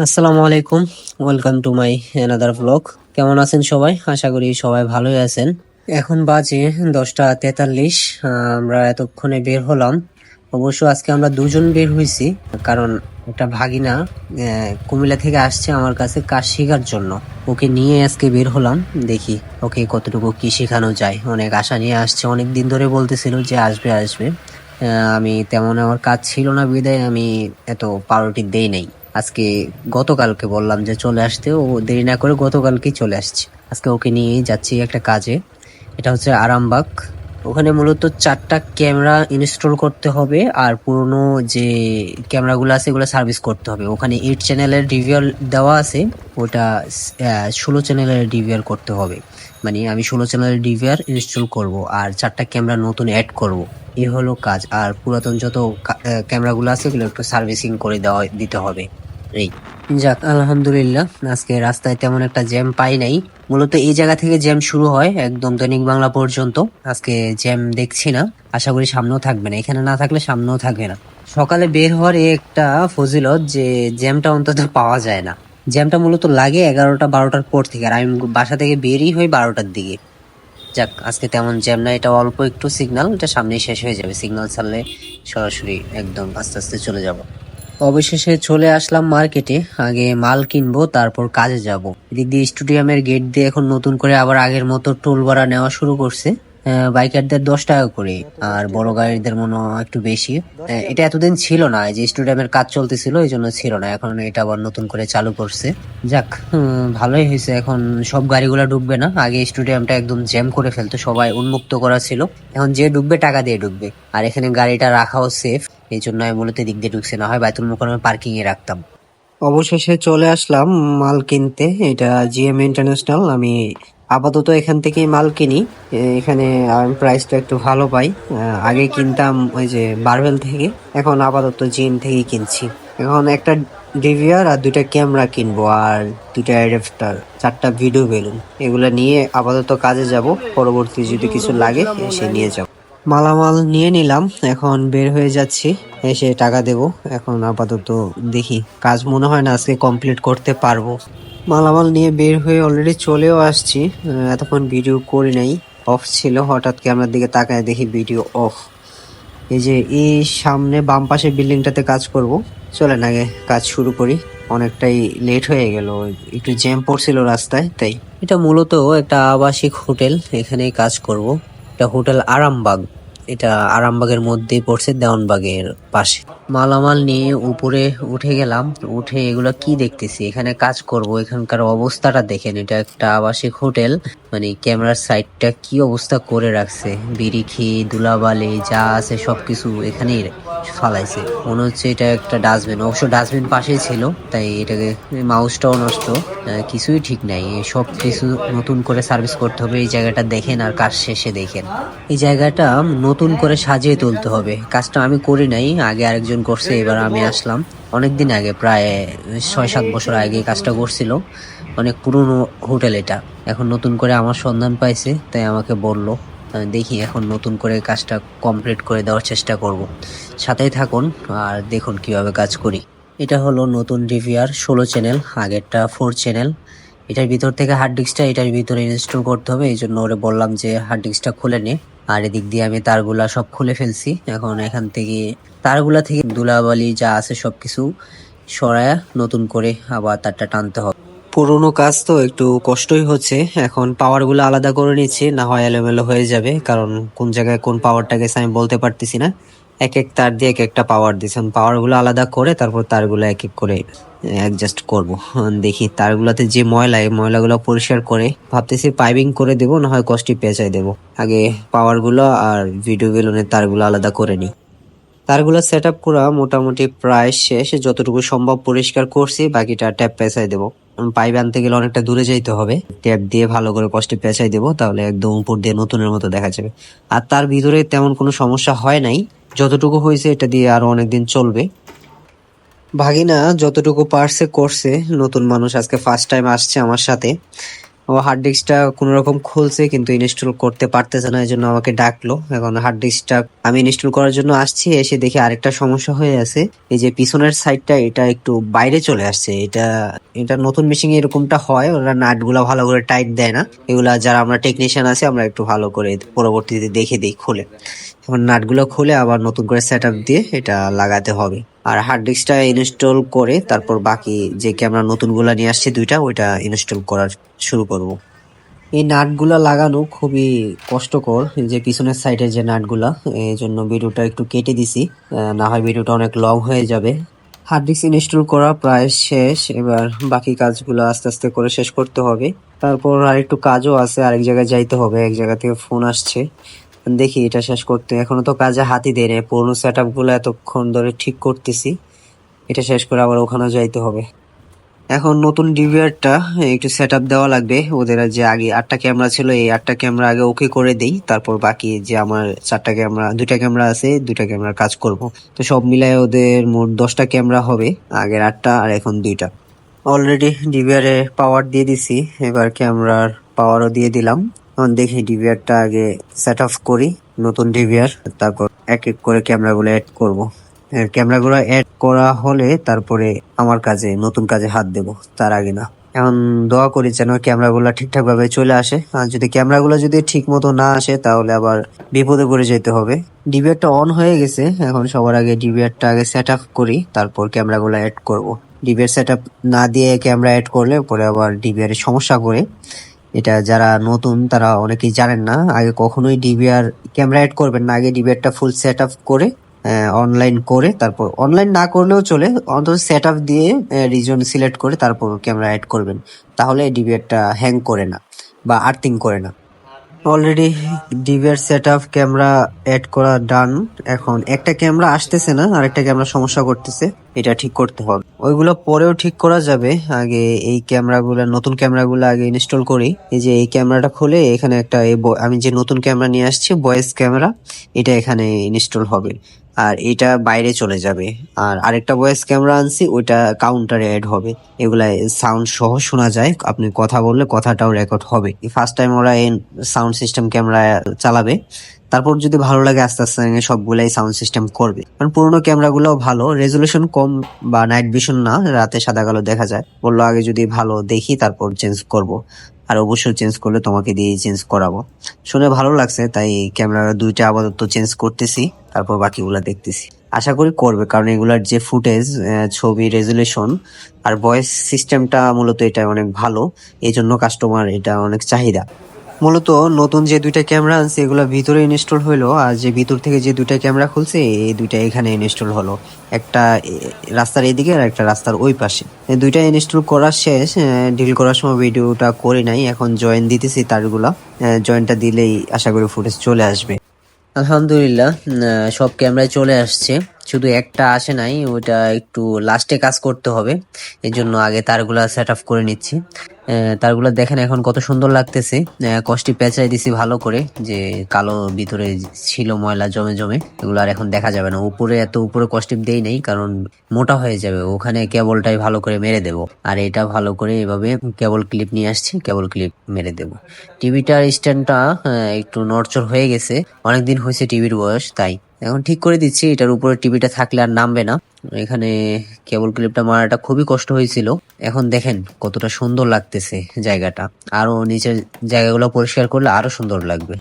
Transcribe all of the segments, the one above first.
আসসালামু আলাইকুম। Welcome to my another blog. কেমন আছেন সবাই? আশা করি সবাই ভালোই আছেন। এখন বাজে 10টা 43। আমরা এতক্ষণে বের হলাম। অবশ্য আজকে আমরা দুজন বের হয়েছি, কারণ একটা ভাগিনা কুমিল্লা থেকে আসছে আমার কাছে কাজ শেখার জন্য। ওকে নিয়ে আজকে বের হলাম, দেখি ওকে কতটুকু কি শেখানো যায়। অনেক আশা নিয়ে আসছে, অনেক দিন ধরে বলতেছিল যে আসবে আসবে। আমি তেমন আমার কাজ ছিল না বিদায় আমি এত প্রায়োরিটি দেই নাই। আজকে গতকালকে বললাম যে চলে আসতে, ও দেরি না করে গতকালকেই চলে আসছে। আজকে ওকে নিয়েই যাচ্ছি একটা কাজে। এটা হচ্ছে আরামবাগ। ওখানে মূলত 4টা ক্যামেরা ইনস্টল করতে হবে, আর পুরনো যে ক্যামেরাগুলো আছে এগুলো সার্ভিস করতে হবে। ওখানে 8 চ্যানেলের ডিভিআর দেওয়া আছে, ওটা 16 চ্যানেলের ডিভিআর করতে হবে। মানে আমি 16 চ্যানেলের ডিভিআর ইনস্টল করব, আর 4টা ক্যামেরা নতুন অ্যাড করব। এই হলো কাজ। আর পুরাতন যত ক্যামেরাগুলো আছে ওগুলো একটু সার্ভিসিং করে দিতে হবে। এই যাক, আলহামদুলিল্লাহ আজকে রাস্তায় তেমন একটা জ্যাম পাই নাই। মূলত এই জায়গা থেকে জ্যাম শুরু হয় একদম দৈনিক বাংলা পর্যন্ত। আজকে জ্যাম দেখছি না, আশা করি সামনেও থাকবে না। এখানে না থাকলে সামনেও থাকবে না। সকালে বের হওয়ার একটা ফজিলত যে জ্যামটা অন্তত পাওয়া যায় না। জ্যামটা মূলত লাগে 11টা 12টার পর থেকে, আর আমি বাসা থেকে বেরিয়ে হই 12টার দিকে। যাক, আজকে তেমন জ্যাম না। এটা অল্প একটু সিগন্যাল, এটা সামনেই শেষ হয়ে যাবে। সিগন্যাল ছাড়লে সরাসরি একদম আস্তে আস্তে চলে যাব। অবশেষে চলে আসলাম মার্কেটে। আগে মাল কিনবো, তারপর কাজে যাব। এদিক দিয়ে স্টেডিয়ামের গেট দিয়ে এখন নতুন করে আবার আগের মতো টোল ভাড়া নেওয়া শুরু করছে। বাইকারদের 10 টাকা করে, আর বড় গাড়িদের মনে হয় একটু বেশি। এটা এতদিন ছিল না, এই যে স্টেডিয়ামের কাজ চলতেছিল এই জন্য ছিল না, এখন এটা আবার নতুন করে চালু করছে। যাক, ভালোই হয়েছে। এখন সব গাড়িগুলা ঢুকবে না। আগে স্টেডিয়ামটা একদম জ্যাম করে ফেলতো, সবাই উন্মুক্ত করা ছিল। এখন যে ঢুকবে টাকা দিয়ে ঢুকবে, আর এখানে গাড়িটা রাখাও সেফ। এই জন্য আমি মূলত দিক দিয়ে ঢুকছি, না হয় বাইতুল মোকাররমে পার্কিং এ রাখতাম। অবশেষে চলে আসলাম মাল কিনতে। এটা জিএম ইন্টারন্যাশনাল। আমি আপাতত এখান থেকেই মাল কিনি। এখানে আমি প্রাইসটা একটু ভালো পাই। আগে কিনতাম ওই যে বারবেল থেকে, এখন আপাতত জিএম থেকেই কিনছি। এখন একটা ডিভিআর আর 2টা ক্যামেরা কিনবো, আর 2টা অ্যাডাপ্টার, 4টা ভিডিও বেলুন। এগুলা নিয়ে আপাতত কাজে যাব, পরবর্তী যদি কিছু লাগে এসে নিয়ে যাব। মালামাল নিয়ে নিলাম, এখন বের হয়ে যাচ্ছি। এসে টাকা দেব। এখন আপাতত দেখি, কাজ মনে হয় না আজকে কমপ্লিট করতে পারবো। মালামাল নিয়ে বের হয়ে অলরেডি চলেও আসছি। এতক্ষণ ভিডিও করি নাই, অফ ছিল। হঠাৎ ক্যামেরার দিকে তাকায় দেখি ভিডিও অফ। এই যে এই সামনে বাম পাশে বিল্ডিংটাতে কাজ করব। চলেন আগে কাজ শুরু করি। অনেকটাই লেট হয়ে গেল, একটু জ্যাম পড়ছিল রাস্তায় তাই। এটা মূলত একটা আবাসিক হোটেল, এখানেই কাজ করব। এটা হোটেল আরামবাগ। এটা আরামবাগের মধ্যেই পড়ছে, দেওয়ানবাগের পাশে। মালামাল নিয়ে উপরে উঠে গেলাম। উঠে এগুলো কি দেখতেছি, এখানে কাজ করব। এখানকার অবস্থাটা দেখেন, এটা একটা আবাসিক হোটেল। মানে ক্যামেরার সাইডটা কি অবস্থা করে রাখছে, বিড়ি ধুলাবালি যা আছে সবকিছু এখানেই ফালাইছে। মনে হচ্ছে এটা একটা ডাস্টবিন। অবশ্য ডাস্টবিন পাশেই ছিল, তাই এটাকে মাউসটাও নষ্ট। কিছুই ঠিক নাই, সব কিছু নতুন করে সার্ভিস করতে হবে। এই জায়গাটা দেখেন, আর কাজ শেষে দেখেন। এই জায়গাটা নতুন করে সাজিয়ে তুলতে হবে। কাজটা আমি করি নাই, আগে আরেকজন করছে, এবার আমি আসলাম। অনেকদিন আগে, প্রায় 6-7 বছর আগে কাজটা করছিল। অনেক পুরনো হোটেল এটা। এখন নতুন করে আমার সন্ধান পাইছে, তাই আমাকে বলল। দেখি এখন নতুন করে কাজটা কমপ্লিট করে দেওয়ার চেষ্টা করব। সাথেই থাকুন আর দেখুন কিভাবে কাজ করি। এটা হলো নতুন ডিভিআর 16 চ্যানেল, আগেরটা 4 চ্যানেল। এটার ভিতর থেকে হার্ড ডিস্কটা এটার ভিতরে ইনস্টল করতে হবে, এই জন্য ওরে বললাম যে হার্ড ডিস্কটা খুলে নে। আর এদিক দিয়ে আমি তারগুলা সব খুলে ফেলছি। এখন এখান থেকে তারগুলা থেকে ধুলাবালি যা আছে সবকিছু সরায়া নতুন করে আবার তারটা টানতে হবে। পুরোনো কাজ তো একটু কষ্টই হচ্ছে। এখন পাওয়ার গুলো আলাদা করে নিচ্ছি, না হয় এলোমেলো হয়ে যাবে। কারণ কোন জায়গায় কোন পাওয়ারটা গেছে আমি বলতে পারতেছি না। এক এক তার দিয়ে এক একটা পাওয়ার দিচ্ছি। পাওয়ার গুলো আলাদা করে তারপর তারগুলো এক এক করে অ্যাডজাস্ট করব। দেখি তারগুলোতে যে ময়লা, এই ময়লাগুলো পরিষ্কার করে ভাবতেছি পাইপিং করে দেবো, না হয় কষ্টি পেঁচাই দেবো। আগে পাওয়ার গুলো আর ভিডিও বেলুনের তারগুলো আলাদা করে নিই। তারগুলো সেট আপ করা মোটামুটি প্রায় শেষ। যতটুকু সম্ভব পরিষ্কার করছি, বাকিটা ট্যাপ পেঁচাই দেবো। পাইপ আনতে গেলে অনেকটা দূরে যাইতে হবে। ট্যাপ দিয়ে ভালো করে কষ্টে পেঁচাই দেবো, তাহলে একদম উপর দিয়ে নতুনের মতো দেখা যাবে। আর তার ভিতরে তেমন কোনো সমস্যা হয় নাই। যতটুকু হয়েছে এটা দিয়ে আরো অনেকদিন চলবে। ভাগিনা যতটুকু পারছে করছে। নতুন মানুষ, আজকে ফার্স্ট টাইম আসছে আমার সাথে। ও হার্ড ডিস্কটা কোন রকম খুলছে কিন্তু ইনস্টল করতে পারতেছে না, এই জন্য আমাকে ডাকলো। এখন হার্ড ডিস্কটা আমি ইনস্টল করার জন্য আসছি, এসে দেখি আরেকটা সমস্যা হয়ে আছে। এই যে পিছনের সাইডটা এটা একটু বাইরে চলে আসছে। এটা এটা নতুন মেশিন এরকমটা হয়, ওরা নাট গুলা ভালো করে টাইট দেয় না। এগুলা যারা আমরা টেকনিশিয়ান আছে আমরা একটু ভালো করে পরবর্তীতে দেখে দিই খুলে। এখন নাটগুলো খুলে আবার নতুন করে সেট আপ দিয়ে এটা লাগাতে হবে। আর হার্ড ডিস্কটা ইনস্টল করে তারপর বাকি যে ক্যামেরা নতুন গুলা নিয়ে আসছে দুইটা, ওইটা ইনস্টল করার শুরু করব। এই নাটগুলা লাগানো খুবই কষ্টকর, এই যে পিছনের সাইডের যে নাটগুলা, এই জন্য ভিডিওটা একটু কেটে দিছি, না হয় ভিডিওটা অনেক লং হয়ে যাবে। হার্ড ডিস্ক ইনস্টল করা প্রায় শেষ, এবার বাকি কাজগুলো আস্তে আস্তে করে শেষ করতে হবে। তারপর আরেকটু কাজও আছে, আরেক জায়গায় যাইতে হবে, এক জায়গা থেকে ফোন আসছে। দেখি এটা শেষ করতে, এখনো তো কাজে হাতই দেয় না। পুরোনো সেট আপ গুলো এতক্ষণ ধরে ঠিক করতেছি, এটা শেষ করে আবার ওখানে যাইতে হবে। এখন নতুন ডিভিআরটা একটু সেট আপ দেওয়া লাগবে। ওদের যে আগে 8টা ক্যামেরা ছিল, এই 8টা ক্যামেরা আগে ওকে করে দেই, তারপর বাকি যে আমার 4টা ক্যামেরা, 2টা ক্যামেরা আছে, 2টা ক্যামেরার কাজ করব। তো সব মিলায় ওদের মোট 10টা ক্যামেরা হবে, আগের 8টা আর এখন 2টা। অলরেডি ডিভিআর এ পাওয়ার দিয়ে দিছি, এবার ক্যামেরার পাওয়ারও দিয়ে দিলাম। এখন দেখি ডিভিআরটা আগে সেট আপ করি, নতুন ডিভিআর, তারপর এক এক করে ক্যামেরাগুলো অ্যাড করব। ক্যামেরাগুলো অ্যাড করা হলে তারপরে আমার কাজে, নতুন কাজে হাত দেব, তার আগে না। এখন দোয়া করি যেন ক্যামেরাগুলো ঠিকঠাক ভাবে চলে আসে, আর যদি ক্যামেরাগুলো যদি ঠিক মতো না আসে তাহলে আবার বিপদে পড়ে যেতে হবে। ডিভিআরটা অন হয়ে গেছে, এখন সবার আগে ডিভিআরটা আগে সেট আপ করি, তারপর ক্যামেরাগুলো অ্যাড করব। ডিভিআর সেট আপ না দিয়ে ক্যামেরা অ্যাড করলে পরে আবার ডিভিআর এর সমস্যা করে। এটা যারা নতুন তারা অনেকেই জানেন না, আগে কখনোই ডিভিআর ক্যামেরা অ্যাড করবেন না, আগে ডিভিআরটা ফুল সেট আপ করে অনলাইন করে, তারপর অনলাইন না করলেও চলে, অন্তত সেট আপ দিয়ে রিজন সিলেক্ট করে তারপর ক্যামেরা অ্যাড করবেন, তাহলে ডিভিআরটা হ্যাং করে না বা আর্থিং করে না। Already DVR set up camera add করা ডান। এখন একটা ক্যামেরা আসতেছে না, আরেকটা ক্যামেরা সমস্যা করতেছে, এটা ঠিক করতে হবে। ওইগুলো পরেও ঠিক করা যাবে, আগে এই ক্যামেরাগুলো, নতুন ক্যামেরাগুলো আগে ইনস্টল করি। এই যে এই ক্যামেরাটা খুলে এখানে একটা আমি যে নতুন ক্যামেরা নিয়ে আসছি ভয়েস ক্যামেরা, এটা এখানে ইনস্টল হবে আর এটা বাইরে চলে যাবে। আর আরেকটা ভয়েস ক্যামেরা আনছি, ওইটা কাউন্টারে অ্যাড হবে। এগুলা সাউন্ড সহ শোনা যায়, আপনি কথা বললে কথাটাও রেকর্ড হবে। ফার্স্ট টাইম ওরা এই সাউন্ড সিস্টেম ক্যামেরা চালাবে, তারপর যদি ভালো লাগে আস্তে আস্তে সবগুলাই সাউন্ড সিস্টেম করবে। কারণ পুরোনো ক্যামেরাগুলো ভালো, রেজুলেশন কম বা নাইট ভিশন না, রাতে সাদা কালো দেখা যায়। বললো আগে যদি ভালো দেখি তারপর চেঞ্জ করব, আর অবশ্যই চেঞ্জ করলে তোমাকে দিয়ে চেঞ্জ করাবো। শুনে ভালো লাগছে, তাই ক্যামেরা 2টা আপাতত চেঞ্জ করতেছি, তারপর বাকিগুলা দেখতেছি। আশা করি করবে, কারণ এগুলার যে ফুটেজ, ছবি রেজুলেশন আর ভয়েস সিস্টেমটা মূলত এটা অনেক ভালো, এই জন্য কাস্টমার এটা অনেক চাহিদা। মূলত নতুন যে 2টা ক্যামেরা আনছে এগুলো ভিতরে ইনস্টল হইলো, আর যে ভিতর থেকে যে 2টা ক্যামেরা খুলছে এই 2টা এখানে ইনস্টল হলো, একটা রাস্তার এদিকে আর একটা রাস্তার ওই পাশে। এই 2টা ইনস্টল করা শেষ। ডিল করার সময় ভিডিওটা করি নাই, এখন জয়েন দিতেছি তারগুলা, জয়েনটা দিলেই আশা করি ফুটেজ চলে আসবে। আলহামদুলিল্লাহ, সব ক্যামেরায় চলে আসছে, শুধু একটা আসে নাই, ওইটা একটু লাস্টে কাজ করতে হবে, এই জন্য আগে তারগুলা সেট আপ করে নিচ্ছি। তারগুলা দেখেন এখন কত সুন্দর লাগতেছে, কষ্টি পেঁচাই দিছি ভালো করে, যে কালো ভিতরে ছিল ময়লা জমে জমে, এগুলো আর এখন দেখা যাবে না। উপরে এত উপরে কষ্টিপ দেই নেই, কারণ মোটা হয়ে যাবে, ওখানে কেবলটাই ভালো করে মেরে দেব। আর এটা ভালো করে এভাবে কেবল ক্লিপ নিয়ে আসছি, কেবল ক্লিপ মেরে দেব। টিভিটার স্ট্যান্ডটা একটু নড়চড় হয়ে গেছে, অনেকদিন হয়েছে টিভির বয়স, তাই এখন ঠিক করে দিচ্ছি। এটার উপরে টিভিটা থাকলে আর নামবে না। এখানে কেবল ক্লিপটা মারাটা খুবই কষ্ট হয়েছিল। এখন দেখেন কতটা সুন্দর লাগতেছে জায়গাটা, আরো নিচের জায়গাগুলো পরিষ্কার করলে আরো সুন্দর লাগবে।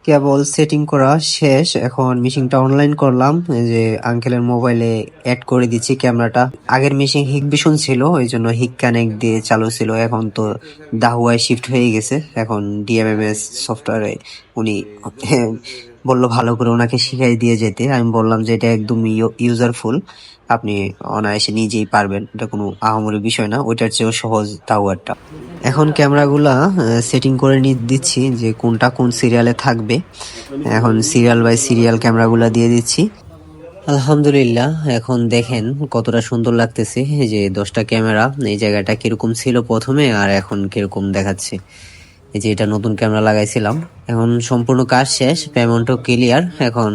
কেবল সেটিং করা শেষ, এখন মেশিনটা অনলাইন করলাম, এই যে আঙ্কেলের মোবাইলে অ্যাড করে দিচ্ছি ক্যামেরাটা। আগের মেশিন হিক ভিশন ছিল, ওই জন্য হিক কানেক্ট দিয়ে চালু ছিল, এখন তো দাহুয়ায় শিফট হয়ে গেছে, এখন ডিএমএমএস সফটওয়্যারে উনি বললো ভালো করে ওনাকে শিখাই দিয়ে যেতে। আমি বললাম যে এটা একদম ইউজারফুল, আপনি অনায়াসে নিজেই পারবেন, এটা কোনো আহামরি বিষয় না, ওইটার চেয়েও সহজ টাওয়ারটা। এখন ক্যামেরাগুলা সেটিং করে দিচ্ছি যে কোনটা কোন সিরিয়ালে থাকবে। এখন সিরিয়াল বাই সিরিয়াল ক্যামেরাগুলা দিয়ে দিচ্ছি। আলহামদুলিল্লাহ, এখন দেখেন কতটা সুন্দর লাগতেছে, এই যে 10টা ক্যামেরা, এই জায়গাটা কিরকম ছিল প্রথমে আর এখন কিরকম দেখাচ্ছে। এই যে এটা নতুন ক্যামেরা লাগাইছিলাম, এখন সম্পূর্ণ কাজ শেষ, পেমেন্টও ক্লিয়ার। এখন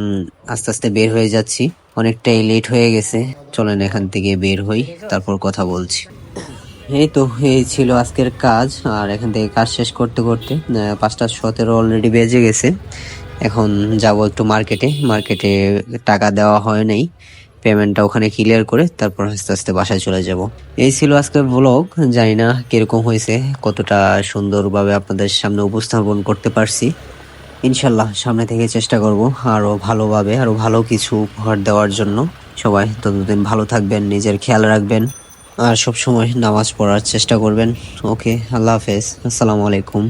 আস্তে আস্তে বের হয়ে যাচ্ছি, অনেকটাই লেট হয়ে গেছে, চলেন এখান থেকে বের হই, তারপর কথা বলছি। এই তো এই ছিল আজকের কাজ। আর এখান থেকে কাজ শেষ করতে করতে 5:17 অলরেডি বেজে গেছে। এখন যাব একটু মার্কেটে টাকা দেওয়া হয় নাই, পেমেন্টটা ওখানে ক্লিয়ার করে তারপর আস্তে আস্তে বাসায় চলে যাব। এই ছিল আজকের ব্লগ। জানি না কিরকম হয়েছে, কতটা সুন্দরভাবে আপনাদের সামনে উপস্থাপন করতে পারছি। ইনশাল্লাহ সামনে থেকে চেষ্টা করব আরো ভালোভাবে, আরো ভালো কিছু উপহার দেওয়ার জন্য। সবাই ততদিন ভালো থাকবেন, নিজের খেয়াল রাখবেন, আর সব সময় নামাজ পড়ার চেষ্টা করবেন। ওকে, আল্লাহ হাফেজ, আসসালামু আলাইকুম।